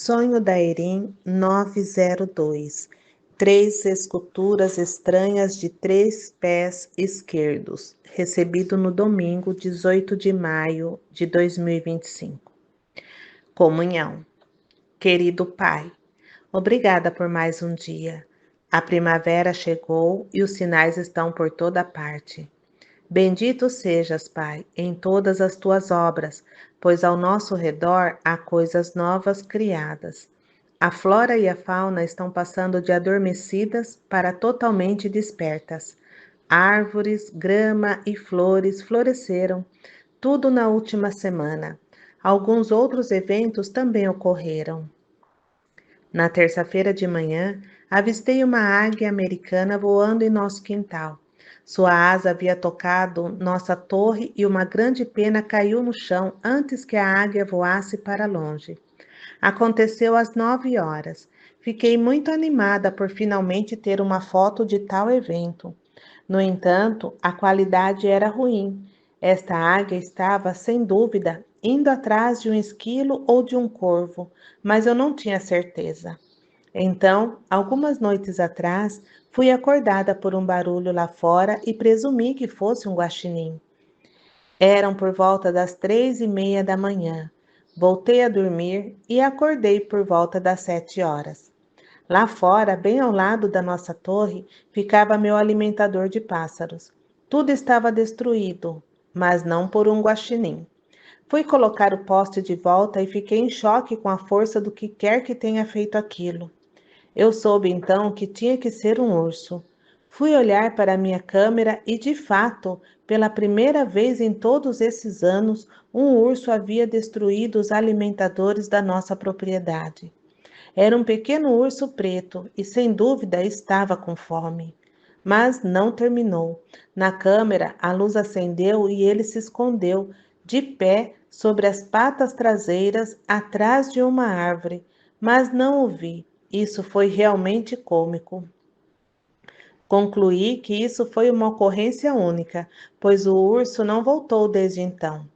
Sonho da Erim 902. 3 esculturas estranhas de 3 pés esquerdos. Recebido no domingo 18 de maio de 2025. Comunhão. Querido Pai, obrigada por mais um dia. A primavera chegou e os sinais estão por toda parte. Bendito sejas, Pai, em todas as tuas obras, pois ao nosso redor há coisas novas criadas. A flora e a fauna estão passando de adormecidas para totalmente despertas. Árvores, grama e flores floresceram, tudo na última semana. Alguns outros eventos também ocorreram. Na terça-feira de manhã, avistei uma águia americana voando em nosso quintal. Sua asa havia tocado nossa torre e uma grande pena caiu no chão antes que a águia voasse para longe. Aconteceu às 9 horas. Fiquei muito animada por finalmente ter uma foto de tal evento. No entanto, a qualidade era ruim. Esta águia estava, sem dúvida, indo atrás de um esquilo ou de um corvo, mas eu não tinha certeza. Então, algumas noites atrás, fui acordada por um barulho lá fora e presumi que fosse um guaxinim. Eram por volta das 3:30 da manhã. Voltei a dormir e acordei por volta das 7 horas. Lá fora, bem ao lado da nossa torre, ficava meu alimentador de pássaros. Tudo estava destruído, mas não por um guaxinim. Fui colocar o poste de volta e fiquei em choque com a força do que quer que tenha feito aquilo. Eu soube então que tinha que ser um urso. Fui olhar para a minha câmera e, de fato, pela primeira vez em todos esses anos, um urso havia destruído os alimentadores da nossa propriedade. Era um pequeno urso preto e, sem dúvida, estava com fome. Mas não terminou. Na câmera, a luz acendeu e ele se escondeu, de pé, sobre as patas traseiras, atrás de uma árvore. Mas não o vi. Isso foi realmente cômico. Concluí que isso foi uma ocorrência única, pois o urso não voltou desde então.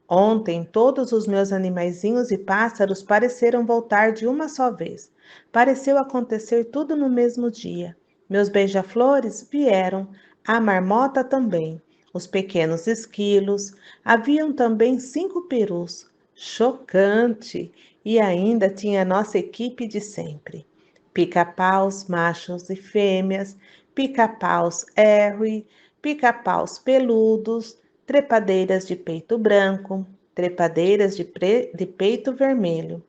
Ontem, todos os meus animaizinhos e pássaros pareceram voltar de uma só vez. Pareceu acontecer tudo no mesmo dia. Meus beija-flores vieram, a marmota também, os pequenos esquilos, haviam também 5 perus. Chocante! E ainda tinha a nossa equipe de sempre. Pica-paus, machos e fêmeas, pica-paus Harry, pica-paus peludos, trepadeiras de peito branco, trepadeiras de peito vermelho,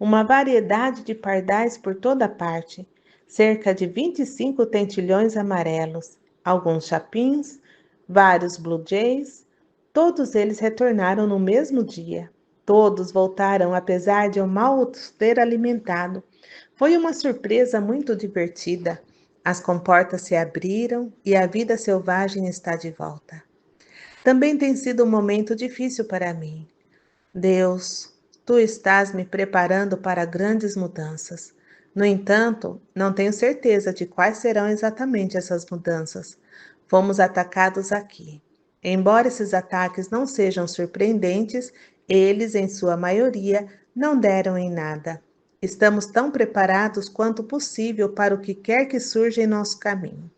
uma variedade de pardais por toda parte, cerca de 25 tentilhões amarelos, alguns chapins, vários blue jays, todos eles retornaram no mesmo dia. Todos voltaram apesar de eu mal os ter alimentado. Foi uma surpresa muito divertida. As comportas se abriram e a vida selvagem está de volta. Também tem sido um momento difícil para mim. Deus, tu estás me preparando para grandes mudanças. No entanto, não tenho certeza de quais serão exatamente essas mudanças. Fomos atacados aqui. Embora esses ataques não sejam surpreendentes, eles, em sua maioria, não deram em nada. Estamos tão preparados quanto possível para o que quer que surja em nosso caminho.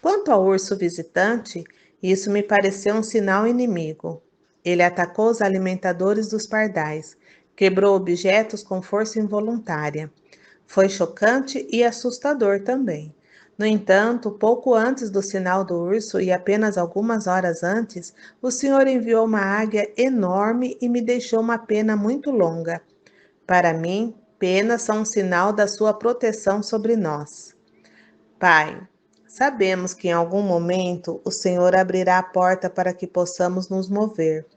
Quanto ao urso visitante, isso me pareceu um sinal inimigo. Ele atacou os alimentadores dos pardais, quebrou objetos com força involuntária. Foi chocante e assustador também. No entanto, pouco antes do sinal do urso e apenas algumas horas antes, o Senhor enviou uma águia enorme e me deixou uma pena muito longa. Para mim, penas são um sinal da sua proteção sobre nós. Pai, sabemos que em algum momento o Senhor abrirá a porta para que possamos nos mover.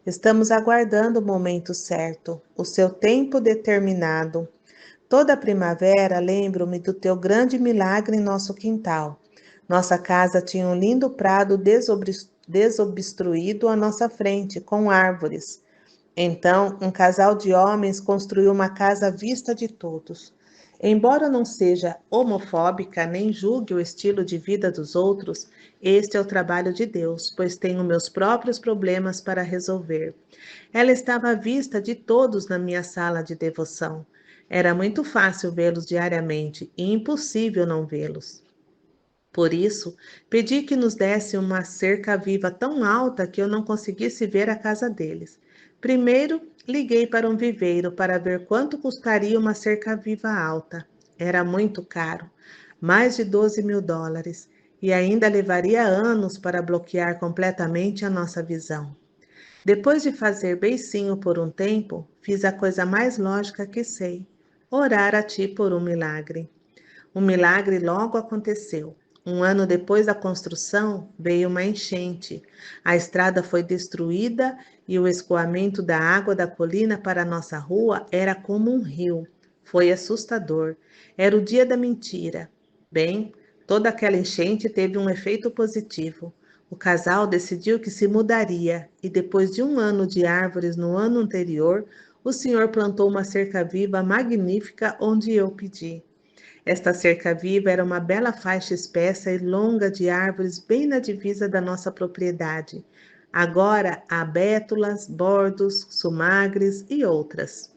Estamos aguardando o momento certo, o seu tempo determinado. Toda primavera lembro-me do teu grande milagre em nosso quintal. Nossa casa tinha um lindo prado desobstruído à nossa frente, com árvores. Então, um casal de homens construiu uma casa à vista de todos. Embora não seja homofóbica nem julgue o estilo de vida dos outros, este é o trabalho de Deus, pois tenho meus próprios problemas para resolver. Ela estava à vista de todos na minha sala de devoção. Era muito fácil vê-los diariamente e impossível não vê-los. Por isso, pedi que nos desse uma cerca viva tão alta que eu não conseguisse ver a casa deles. Primeiro, liguei para um viveiro para ver quanto custaria uma cerca viva alta. Era muito caro, mais de US$ 12.000, e ainda levaria anos para bloquear completamente a nossa visão. Depois de fazer beicinho por um tempo, fiz a coisa mais lógica que sei: orar a ti por um milagre. O milagre logo aconteceu. Um ano depois da construção, veio uma enchente. A estrada foi destruída e o escoamento da água da colina para a nossa rua era como um rio. Foi assustador. Era o dia da mentira. Bem, toda aquela enchente teve um efeito positivo. O casal decidiu que se mudaria e, depois de um ano de árvores no ano anterior, o Senhor plantou uma cerca viva magnífica onde eu pedi. Esta cerca viva era uma bela faixa espessa e longa de árvores bem na divisa da nossa propriedade. Agora há bétulas, bordos, sumagres e outras.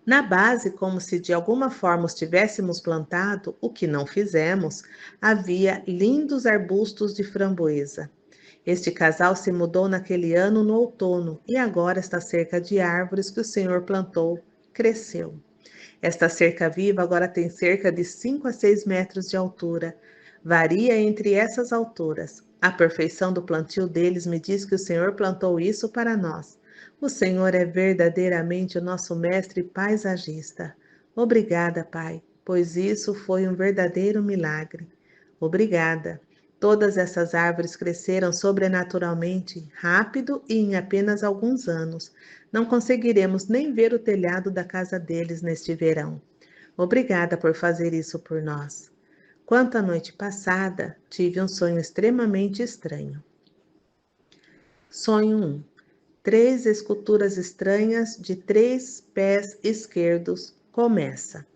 Na base, como se de alguma forma os tivéssemos plantado, o que não fizemos, havia lindos arbustos de framboesa. Este casal se mudou naquele ano no outono e agora esta cerca de árvores que o Senhor plantou cresceu. Esta cerca viva agora tem cerca de 5 a 6 metros de altura. Varia entre essas alturas. A perfeição do plantio deles me diz que o Senhor plantou isso para nós. O Senhor é verdadeiramente o nosso mestre paisagista. Obrigada, Pai, pois isso foi um verdadeiro milagre. Obrigada. Todas essas árvores cresceram sobrenaturalmente, rápido e em apenas alguns anos. Não conseguiremos nem ver o telhado da casa deles neste verão. Obrigada por fazer isso por nós. Quanto à noite passada, tive um sonho extremamente estranho. Sonho 1. 3 esculturas estranhas de 3 pés esquerdos. Começa.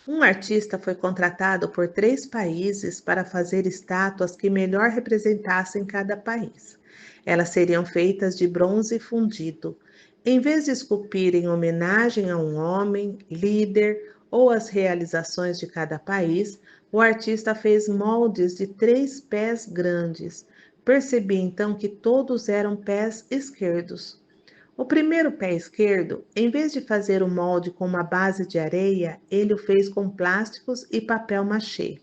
Um artista foi contratado por 3 países para fazer estátuas que melhor representassem cada país. Elas seriam feitas de bronze fundido. Em vez de esculpir em homenagem a um homem, líder ou as realizações de cada país, o artista fez moldes de 3 pés grandes. Percebi então que todos eram pés esquerdos. O primeiro pé esquerdo, em vez de fazer o molde com uma base de areia, ele o fez com plásticos e papel machê.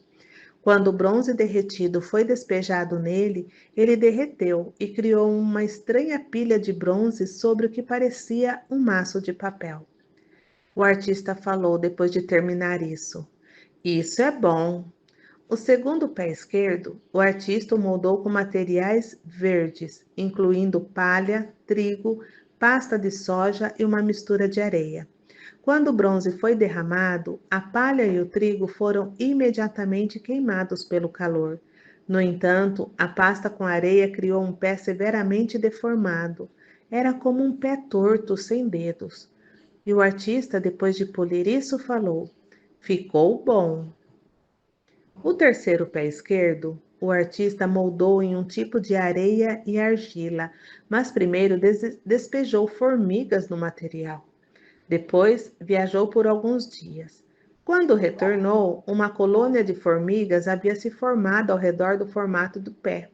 Quando o bronze derretido foi despejado nele, ele derreteu e criou uma estranha pilha de bronze sobre o que parecia um maço de papel. O artista falou depois de terminar isso. Isso é bom. O segundo pé esquerdo, o artista o moldou com materiais verdes, incluindo palha, trigo, pasta de soja e uma mistura de areia. Quando o bronze foi derramado, a palha e o trigo foram imediatamente queimados pelo calor. No entanto, a pasta com areia criou um pé severamente deformado. Era como um pé torto, sem dedos. E o artista, depois de polir isso, falou: ficou bom. O terceiro pé esquerdo, o artista moldou em um tipo de areia e argila, mas primeiro despejou formigas no material. Depois viajou por alguns dias. Quando retornou, uma colônia de formigas havia se formado ao redor do formato do pé.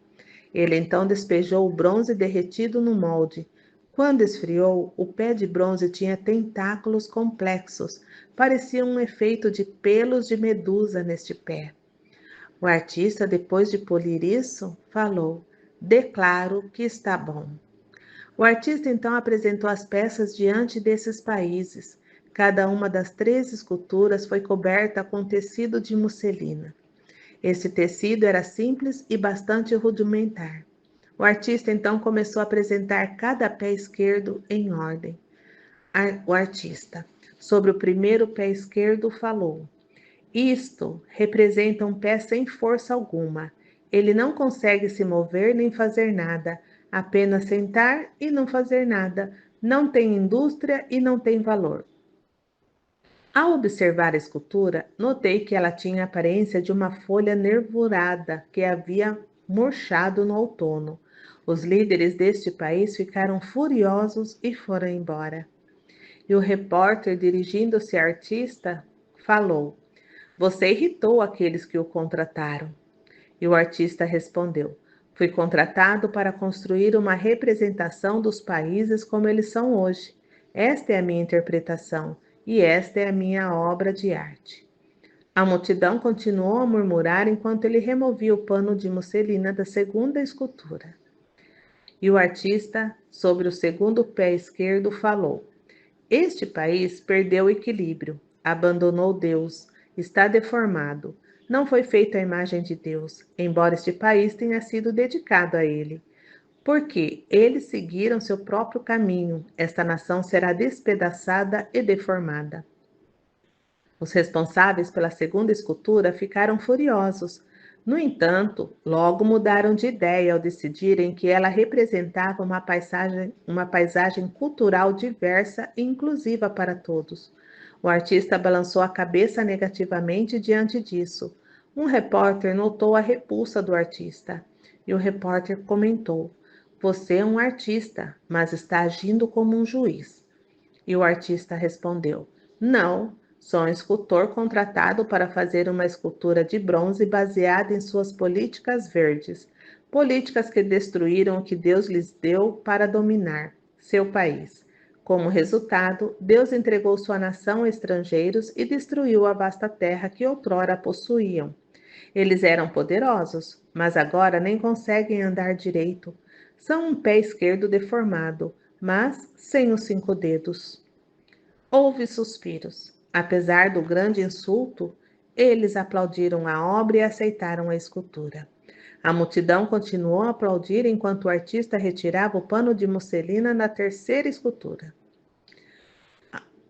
Ele então despejou o bronze derretido no molde. Quando esfriou, o pé de bronze tinha tentáculos complexos. Parecia um efeito de pelos de medusa neste pé. O artista, depois de polir isso, falou: declaro que está bom. O artista então apresentou as peças diante desses países. Cada uma das 3 esculturas foi coberta com tecido de musselina. Esse tecido era simples e bastante rudimentar. O artista então começou a apresentar cada pé esquerdo em ordem. O artista, sobre o primeiro pé esquerdo, falou: isto representa um pé sem força alguma. Ele não consegue se mover nem fazer nada, apenas sentar e não fazer nada. Não tem indústria e não tem valor. Ao observar a escultura, notei que ela tinha a aparência de uma folha nervurada que havia murchado no outono. Os líderes deste país ficaram furiosos e foram embora. E o repórter, dirigindo-se ao artista, falou: Você irritou aqueles que o contrataram. E o artista respondeu: Fui contratado para construir uma representação dos países como eles são hoje. Esta é a minha interpretação e esta é a minha obra de arte. A multidão continuou a murmurar enquanto ele removia o pano de musselina da segunda escultura. E o artista, sobre o segundo pé esquerdo, falou: Este país perdeu o equilíbrio, abandonou Deus, está deformado. Não foi feito à imagem de Deus, embora este país tenha sido dedicado a ele. Porque eles seguiram seu próprio caminho, esta nação será despedaçada e deformada. Os responsáveis pela segunda escultura ficaram furiosos. No entanto, logo mudaram de ideia ao decidirem que ela representava uma paisagem cultural diversa e inclusiva para todos. O artista balançou a cabeça negativamente diante disso. Um repórter notou a repulsa do artista e o repórter comentou: Você é um artista, mas está agindo como um juiz. E o artista respondeu: Não, sou um escultor contratado para fazer uma escultura de bronze baseada em suas políticas verdes, políticas que destruíram o que Deus lhes deu para dominar seu país. Como resultado, Deus entregou sua nação a estrangeiros e destruiu a vasta terra que outrora possuíam. Eles eram poderosos, mas agora nem conseguem andar direito. São um pé esquerdo deformado, mas sem os 5 dedos. Houve suspiros. Apesar do grande insulto, eles aplaudiram a obra e aceitaram a escultura. A multidão continuou a aplaudir enquanto o artista retirava o pano de musselina na terceira escultura.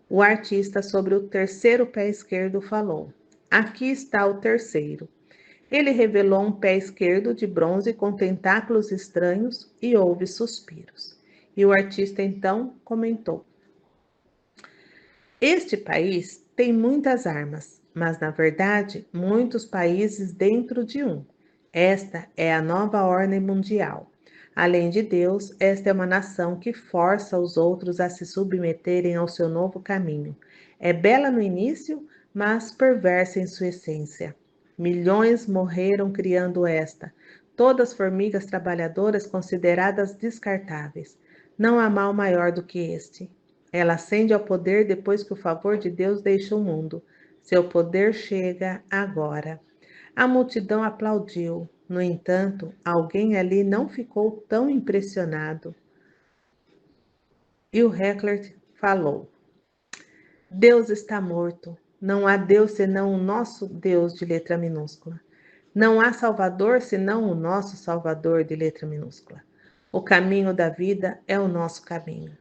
O artista sobre o terceiro pé esquerdo falou: Aqui está o terceiro. Ele revelou um pé esquerdo de bronze com tentáculos estranhos e houve suspiros. E o artista então comentou: Este país tem muitas armas, mas na verdade muitos países dentro de um. Esta é a nova ordem mundial. Além de Deus, esta é uma nação que força os outros a se submeterem ao seu novo caminho. É bela no início, mas perversa em sua essência. Milhões morreram criando esta, todas formigas trabalhadoras consideradas descartáveis. Não há mal maior do que este. Ela ascende ao poder depois que o favor de Deus deixa o mundo. Seu poder chega agora. A multidão aplaudiu. No entanto, alguém ali não ficou tão impressionado. E o Heckler falou: Deus está morto. Não há Deus senão o nosso Deus de letra minúscula. Não há Salvador senão o nosso Salvador de letra minúscula. O caminho da vida é o nosso caminho.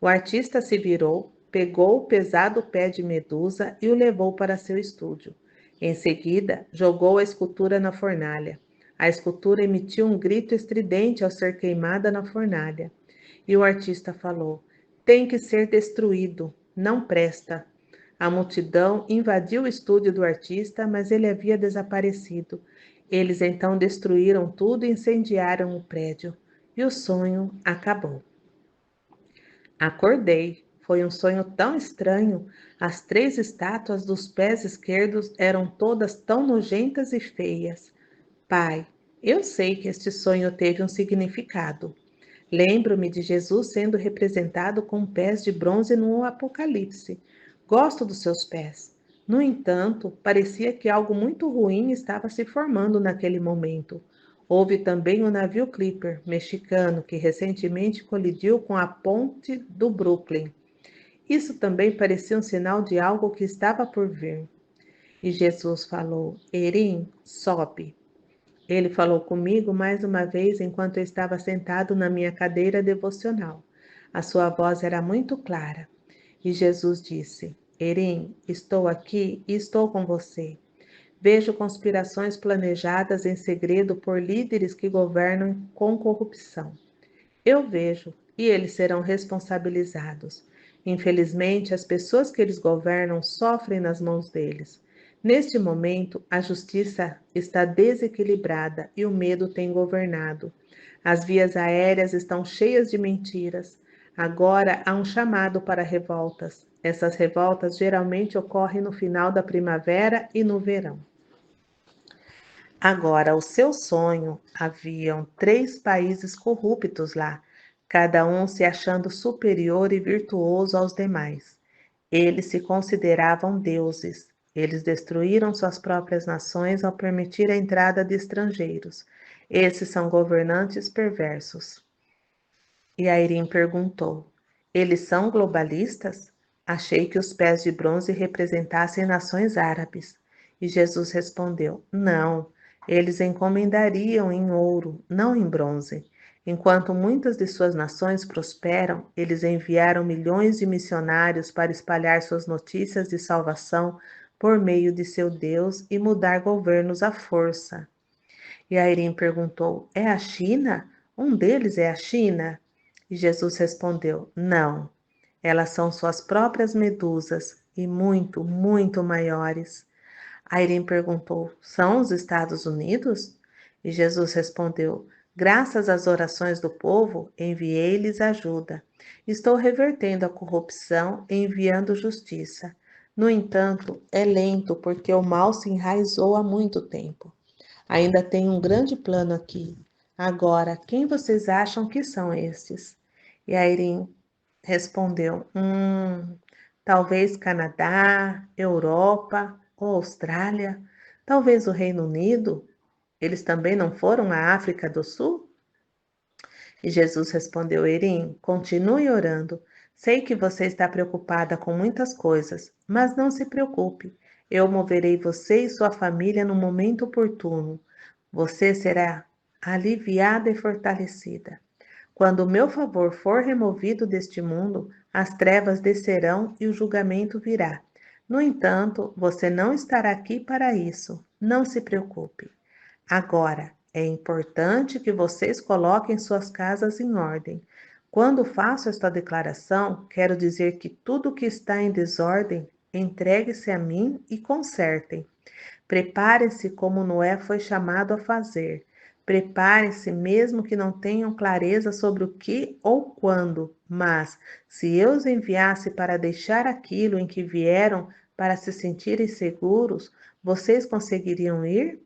O artista se virou, pegou o pesado pé de Medusa e o levou para seu estúdio. Em seguida, jogou a escultura na fornalha. A escultura emitiu um grito estridente ao ser queimada na fornalha. E o artista falou: Tem que ser destruído, não presta. A multidão invadiu o estúdio do artista, mas ele havia desaparecido. Eles então destruíram tudo e incendiaram o prédio. E o sonho acabou. Acordei. Foi um sonho tão estranho. As 3 estátuas dos pés esquerdos eram todas tão nojentas e feias. Pai, eu sei que este sonho teve um significado. Lembro-me de Jesus sendo representado com pés de bronze no Apocalipse. Gosto dos seus pés. No entanto, parecia que algo muito ruim estava se formando naquele momento. Houve também o navio Clipper mexicano que recentemente colidiu com a ponte do Brooklyn. Isso também parecia um sinal de algo que estava por vir. E Jesus falou: Erim, sobe. Ele falou comigo mais uma vez enquanto eu estava sentado na minha cadeira devocional. A sua voz era muito clara. E Jesus disse: Erim, estou aqui e estou com você. Vejo conspirações planejadas em segredo por líderes que governam com corrupção. Eu vejo, e eles serão responsabilizados. Infelizmente, as pessoas que eles governam sofrem nas mãos deles. Neste momento, a justiça está desequilibrada e o medo tem governado. As vias aéreas estão cheias de mentiras. Agora há um chamado para revoltas. Essas revoltas geralmente ocorrem no final da primavera e no verão. Agora, o seu sonho, haviam 3 países corruptos lá, cada um se achando superior e virtuoso aos demais. Eles se consideravam deuses. Eles destruíram suas próprias nações ao permitir a entrada de estrangeiros. Esses são governantes perversos. E Airim perguntou: eles são globalistas? Achei que os pés de bronze representassem nações árabes. E Jesus respondeu: não, eles encomendariam em ouro, não em bronze. Enquanto muitas de suas nações prosperam, eles enviaram milhões de missionários para espalhar suas notícias de salvação por meio de seu Deus e mudar governos à força. E Airim perguntou: é a China? Um deles é a China? E Jesus respondeu: não, elas são suas próprias medusas e muito, muito maiores. Airim perguntou: são os Estados Unidos? E Jesus respondeu: graças às orações do povo, enviei-lhes ajuda. Estou revertendo a corrupção e enviando justiça. No entanto, é lento porque o mal se enraizou há muito tempo. Ainda tem um grande plano aqui. Agora, quem vocês acham que são estes? E a Irene respondeu: talvez Canadá, Europa ou Austrália, talvez o Reino Unido. Eles também não foram à África do Sul? E Jesus respondeu: Erim, continue orando. Sei que você está preocupada com muitas coisas, mas não se preocupe. Eu moverei você e sua família no momento oportuno. Você será aliviada e fortalecida. Quando o meu favor for removido deste mundo, as trevas descerão e o julgamento virá. No entanto, você não estará aqui para isso. Não se preocupe. Agora, é importante que vocês coloquem suas casas em ordem. Quando faço esta declaração, quero dizer que tudo que está em desordem, entregue-se a mim e consertem. Preparem-se como Noé foi chamado a fazer. Preparem-se mesmo que não tenham clareza sobre o que ou quando, mas se eu os enviasse para deixar aquilo em que vieram para se sentirem seguros, vocês conseguiriam ir?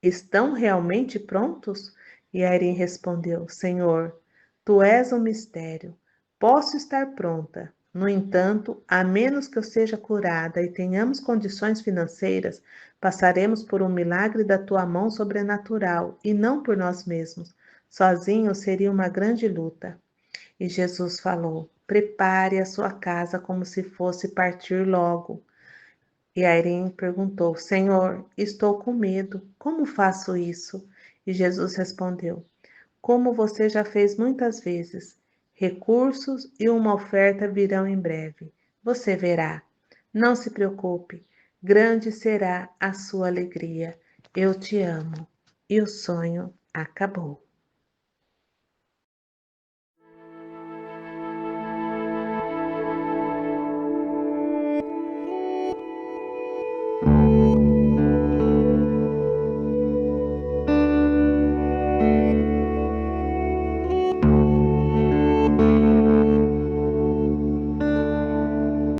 Estão realmente prontos? E Airim respondeu: Senhor, tu és um mistério. Posso estar pronta. No entanto, a menos que eu seja curada e tenhamos condições financeiras, passaremos por um milagre da tua mão sobrenatural e não por nós mesmos. Sozinho seria uma grande luta. E Jesus falou: Prepare a sua casa como se fosse partir logo. E Airim perguntou: Senhor, estou com medo. Como faço isso? E Jesus respondeu: como você já fez muitas vezes. Recursos e uma oferta virão em breve. Você verá. Não se preocupe. Grande será a sua alegria. Eu te amo. E o sonho acabou.